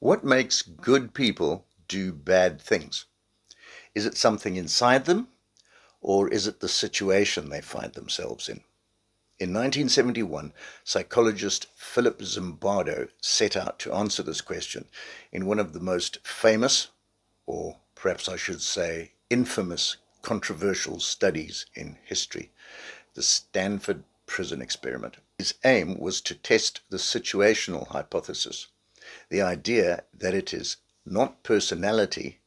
What makes good people do bad things? Is it something inside them, or is it the situation they find themselves in? In 1971, psychologist Philip Zimbardo set out to answer this question in one of the most famous, or perhaps I should say infamous, controversial studies in history, the Stanford Prison Experiment. His aim was to test the situational hypothesis, the idea that it is not personality,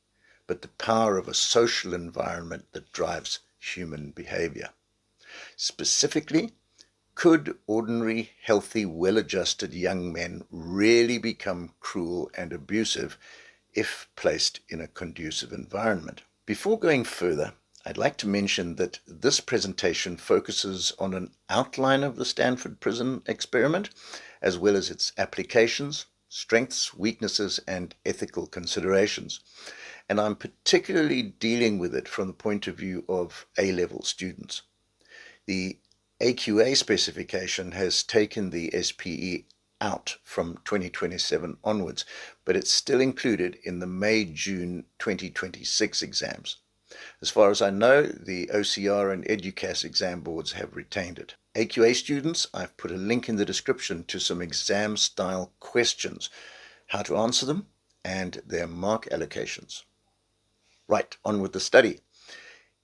but the power of a social environment that drives human behavior. Specifically, could ordinary, healthy, well-adjusted young men really become cruel and abusive if placed in a conducive environment? Before going further, I'd like to mention that this presentation focuses on an outline of the Stanford Prison Experiment, as well as its applications, strengths, weaknesses, and ethical considerations. And I'm particularly dealing with it from the point of view of A-level students. The AQA specification has taken the SPE out from 2027 onwards, but it's still included in the May-June 2026 exams. As far as I know, the OCR and EDUCAS exam boards have retained it. AQA students, I've put a link in the description to some exam-style questions, how to answer them, and their mark allocations. Right, on with the study.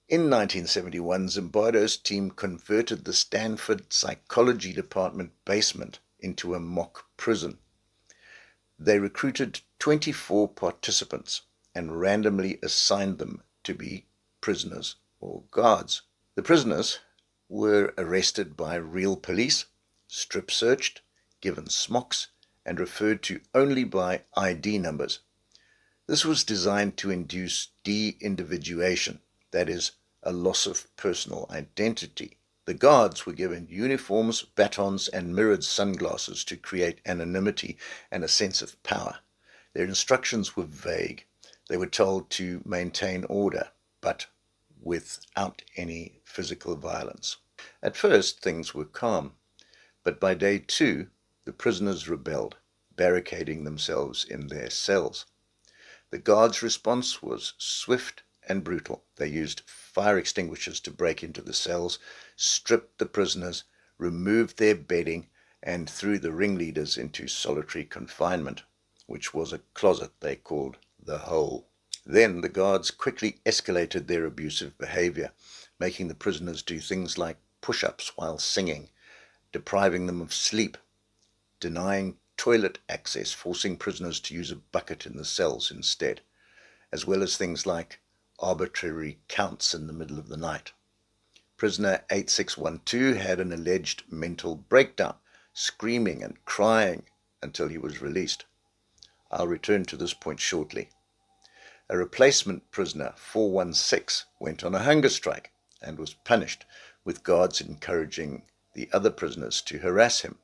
In 1971, Zimbardo's team converted the Stanford Psychology Department basement into a mock prison. They recruited 24 participants and randomly assigned them to be prisoners or guards. The prisoners were arrested by real police, strip searched, given smocks, and referred to only by ID numbers. This was designed to induce deindividuation, that is, a loss of personal identity. The guards were given uniforms, batons, and mirrored sunglasses to create anonymity and a sense of power. Their instructions were vague. They were told to maintain order, but without any physical violence. At first, things were calm, but by day 2, the prisoners rebelled, barricading themselves in their cells. The guards' response was swift and brutal. They used fire extinguishers to break into the cells, stripped the prisoners, removed their bedding, and threw the ringleaders into solitary confinement, which was a closet they called the hole. Then the guards quickly escalated their abusive behavior, making the prisoners do things like push-ups while singing, depriving them of sleep, denying toilet access, forcing prisoners to use a bucket in the cells instead, as well as things like arbitrary counts in the middle of the night. Prisoner 8612 had an alleged mental breakdown, screaming and crying until he was released. I'll return to this point shortly. A replacement prisoner, 416, went on a hunger strike and was punished, with guards encouraging the other prisoners to harass him.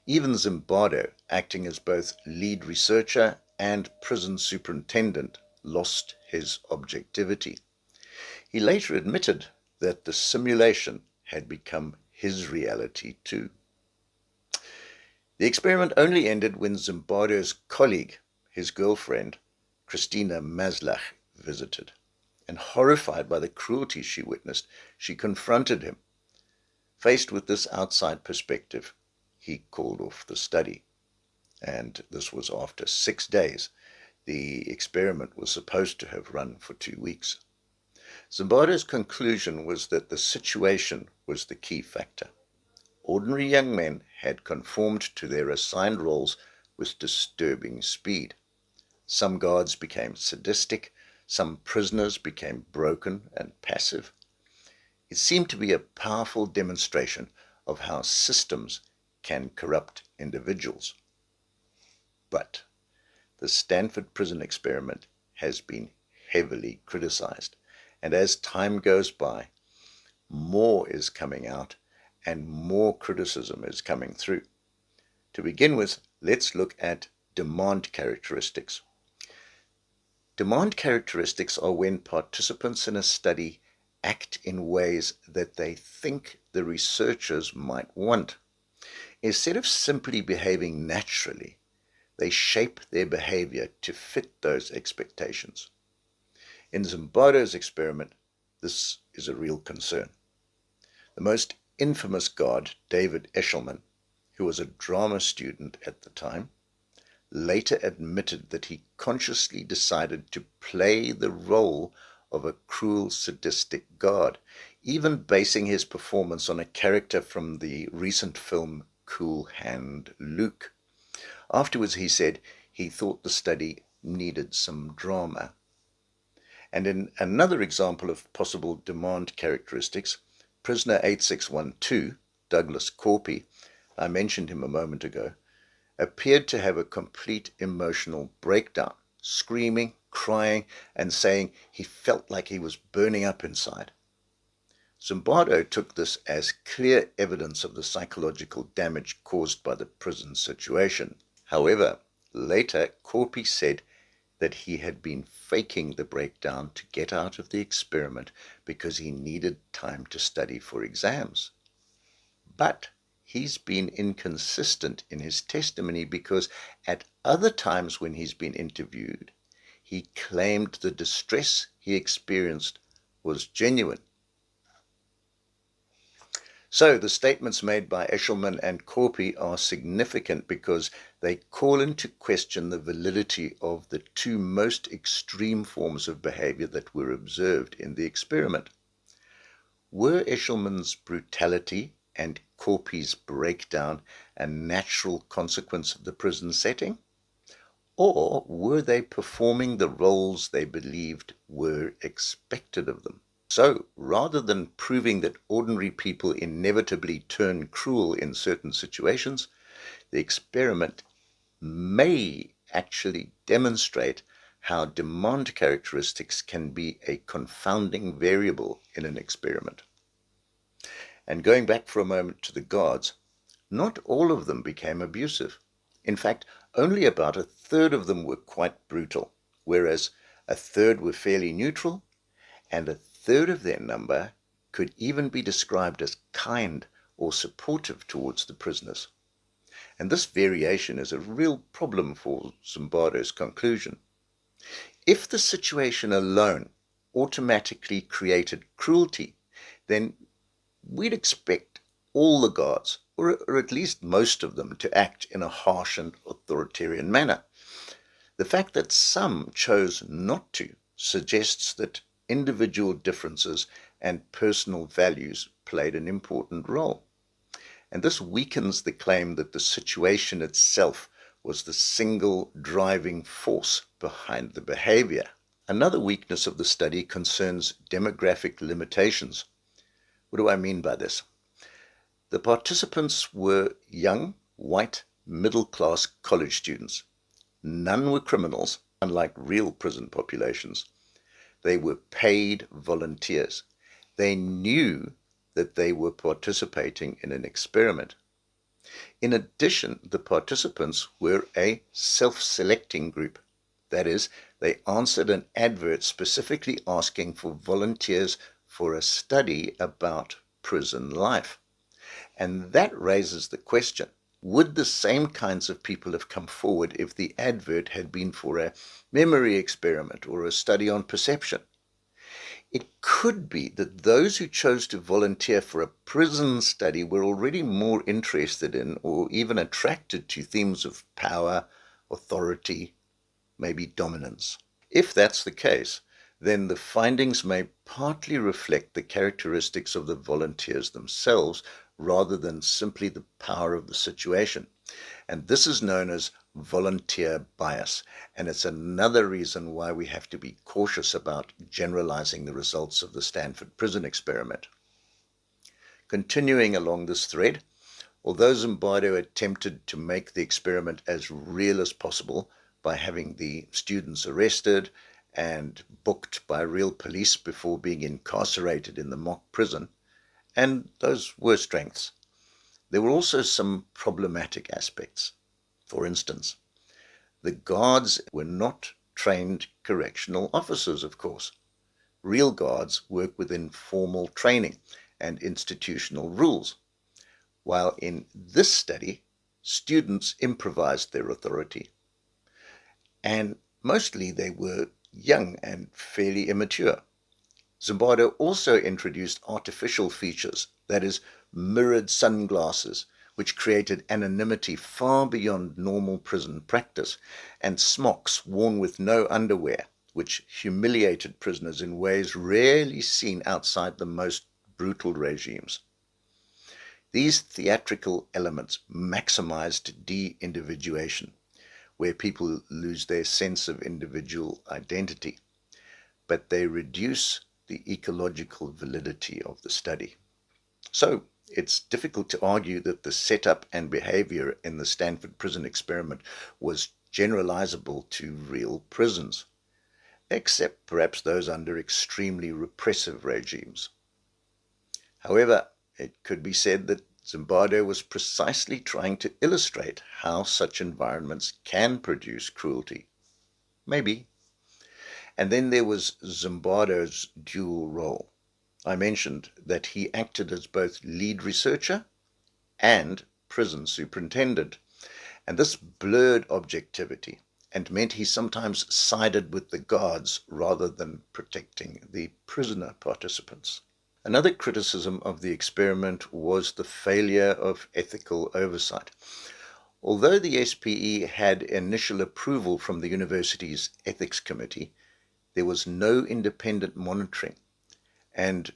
Even Zimbardo, acting as both lead researcher and prison superintendent, lost his objectivity. He later admitted that the simulation had become his reality too. The experiment only ended when Zimbardo's colleague, his girlfriend, Christina Maslach, visited, and horrified by the cruelty she witnessed, she confronted him. Faced with this outside perspective, he called off the study, and this was after 6 days. The experiment was supposed to have run for 2 weeks. Zimbardo's conclusion was that the situation was the key factor. Ordinary young men had conformed to their assigned roles with disturbing speed. Some guards became sadistic, some prisoners became broken and passive. It seemed to be a powerful demonstration of how systems can corrupt individuals. But the Stanford Prison Experiment has been heavily criticized, and as time goes by, more is coming out and more criticism is coming through. To begin with, let's look at demand characteristics. Demand characteristics are when participants in a study act in ways that they think the researchers might want. Instead of simply behaving naturally, they shape their behavior to fit those expectations. In Zimbardo's experiment, this is a real concern. The most infamous guard, David Eshelman, who was a drama student at the time, later admitted that he consciously decided to play the role of a cruel, sadistic guard, even basing his performance on a character from the recent film Cool Hand Luke. Afterwards, he said he thought the study needed some drama. And in another example of possible demand characteristics, prisoner 8612, Douglas Corpy, I mentioned him a moment ago, appeared to have a complete emotional breakdown, screaming, crying, and saying he felt like he was burning up inside. Zimbardo took this as clear evidence of the psychological damage caused by the prison situation. However, later, Corpy said that he had been faking the breakdown to get out of the experiment because he needed time to study for exams. But he's been inconsistent in his testimony because at other times when he's been interviewed, he claimed the distress he experienced was genuine. So the statements made by Eshelman and Corpy are significant because they call into question the validity of the two most extreme forms of behavior that were observed in the experiment. Were Eshelman's brutality and Corpy's breakdown a natural consequence of the prison setting? Or were they performing the roles they believed were expected of them? So, rather than proving that ordinary people inevitably turn cruel in certain situations, the experiment may actually demonstrate how demand characteristics can be a confounding variable in an experiment. And going back for a moment to the guards, not all of them became abusive. In fact, only about a third of them were quite brutal, whereas a third were fairly neutral, and a third of their number could even be described as kind or supportive towards the prisoners. And this variation is a real problem for Zimbardo's conclusion. If the situation alone automatically created cruelty, then we'd expect all the guards, or at least most of them, to act in a harsh and authoritarian manner. The fact that some chose not to suggests that individual differences and personal values played an important role. And this weakens the claim that the situation itself was the single driving force behind the behavior. Another weakness of the study concerns demographic limitations. What do I mean by this? The participants were young, white, middle-class college students. None were criminals, unlike real prison populations. They were paid volunteers. They knew that they were participating in an experiment. In addition, the participants were a self-selecting group. That is, they answered an advert specifically asking for volunteers for a study about prison life. And that raises the question, would the same kinds of people have come forward if the advert had been for a memory experiment or a study on perception? It could be that those who chose to volunteer for a prison study were already more interested in or even attracted to themes of power, authority, maybe dominance. If that's the case, then the findings may partly reflect the characteristics of the volunteers themselves rather than simply the power of the situation. And this is known as volunteer bias, and it's another reason why we have to be cautious about generalizing the results of the Stanford Prison Experiment. Continuing along this thread, although Zimbardo attempted to make the experiment as real as possible by having the students arrested and booked by real police before being incarcerated in the mock prison, and those were strengths, there were also some problematic aspects. For instance, the guards were not trained correctional officers, of course. Real guards work within formal training and institutional rules, while in this study, students improvised their authority. and mostly they were young and fairly immature. Zimbardo also introduced artificial features, that is, mirrored sunglasses, which created anonymity far beyond normal prison practice, and smocks worn with no underwear, which humiliated prisoners in ways rarely seen outside the most brutal regimes. These theatrical elements maximized deindividuation, where people lose their sense of individual identity, but they reduce the ecological validity of the study. So, it's difficult to argue that the setup and behavior in the Stanford Prison Experiment was generalizable to real prisons, except perhaps those under extremely repressive regimes. However, it could be said that Zimbardo was precisely trying to illustrate how such environments can produce cruelty. Maybe. And then there was Zimbardo's dual role. I mentioned that he acted as both lead researcher and prison superintendent, and this blurred objectivity and meant he sometimes sided with the guards rather than protecting the prisoner participants. Another criticism of the experiment was the failure of ethical oversight. Although the SPE had initial approval from the university's ethics committee, there was no independent monitoring, and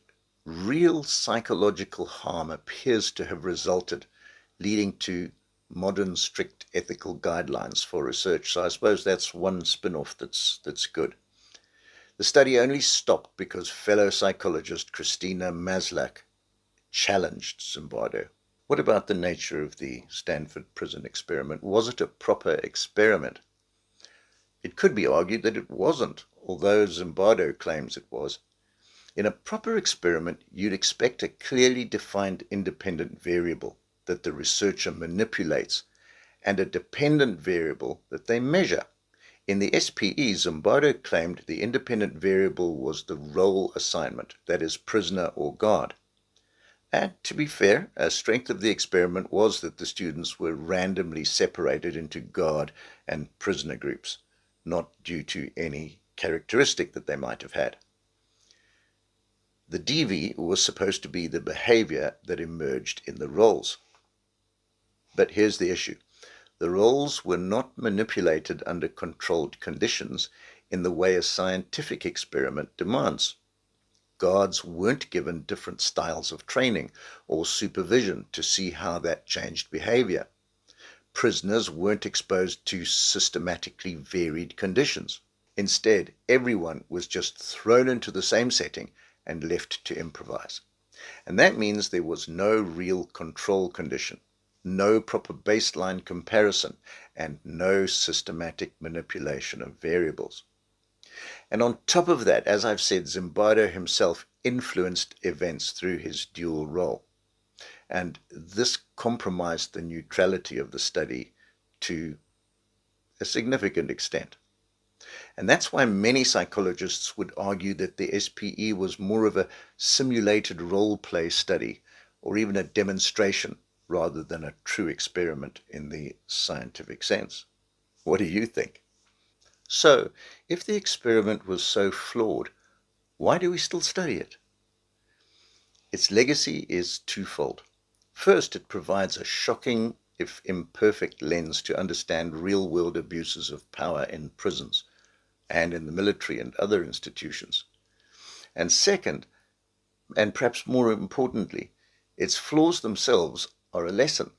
real psychological harm appears to have resulted, leading to modern strict ethical guidelines for research. So I suppose that's one spin-off that's good. The study only stopped because fellow psychologist Christina Maslach challenged Zimbardo. What about the nature of the Stanford Prison Experiment? Was it a proper experiment? It could be argued that it wasn't, although Zimbardo claims it was. In a proper experiment, you'd expect a clearly defined independent variable that the researcher manipulates and a dependent variable that they measure. In the SPE, Zimbardo claimed the independent variable was the role assignment, that is, prisoner or guard. And to be fair, a strength of the experiment was that the students were randomly separated into guard and prisoner groups, not due to any characteristic that they might have had. The DV was supposed to be the behavior that emerged in the roles. But here's the issue. The roles were not manipulated under controlled conditions in the way a scientific experiment demands. Guards weren't given different styles of training or supervision to see how that changed behavior. Prisoners weren't exposed to systematically varied conditions. Instead, everyone was just thrown into the same setting and left to improvise. And that means there was no real control condition, no proper baseline comparison, and no systematic manipulation of variables. And on top of that, as I've said, Zimbardo himself influenced events through his dual role. And this compromised the neutrality of the study to a significant extent. And that's why many psychologists would argue that the SPE was more of a simulated role-play study, or even a demonstration, rather than a true experiment in the scientific sense. What do you think? So, if the experiment was so flawed, why do we still study it? Its legacy is twofold. First, it provides a shocking, if imperfect, lens to understand real-world abuses of power in prisons and in the military and other institutions. And second, and perhaps more importantly, its flaws themselves are a lesson.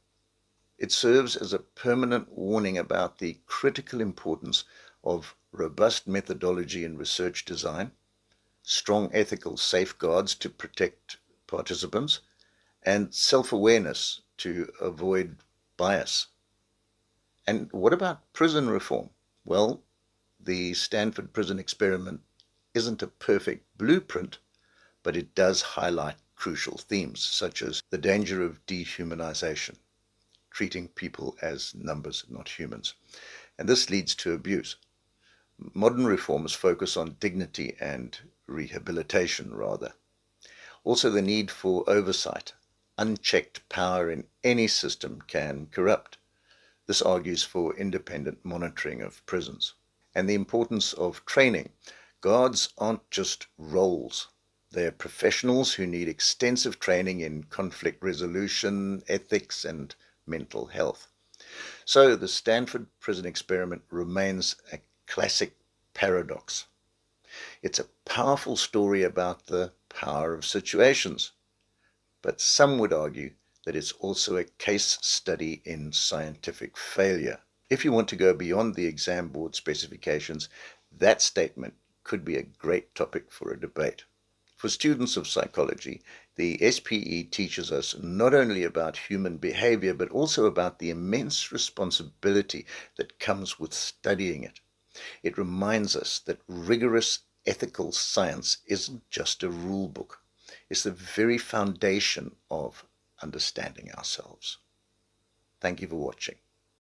It serves as a permanent warning about the critical importance of robust methodology in research design, strong ethical safeguards to protect participants, and self-awareness to avoid bias. And what about prison reform? Well, the Stanford Prison Experiment isn't a perfect blueprint, but it does highlight crucial themes, such as the danger of dehumanization, treating people as numbers, not humans. And this leads to abuse. Modern reforms focus on dignity and rehabilitation, rather. Also, the need for oversight. Unchecked power in any system can corrupt. This argues for independent monitoring of prisons. and the importance of training. Guards aren't just roles. They're professionals who need extensive training in conflict resolution, ethics, and mental health. So the Stanford Prison Experiment remains a classic paradox. It's a powerful story about the power of situations, but some would argue that it's also a case study in scientific failure. If you want to go beyond the exam board specifications, that statement could be a great topic for a debate. For students of psychology, the SPE teaches us not only about human behavior, but also about the immense responsibility that comes with studying it. It reminds us that rigorous ethical science isn't just a rule book. It's the very foundation of understanding ourselves. Thank you for watching.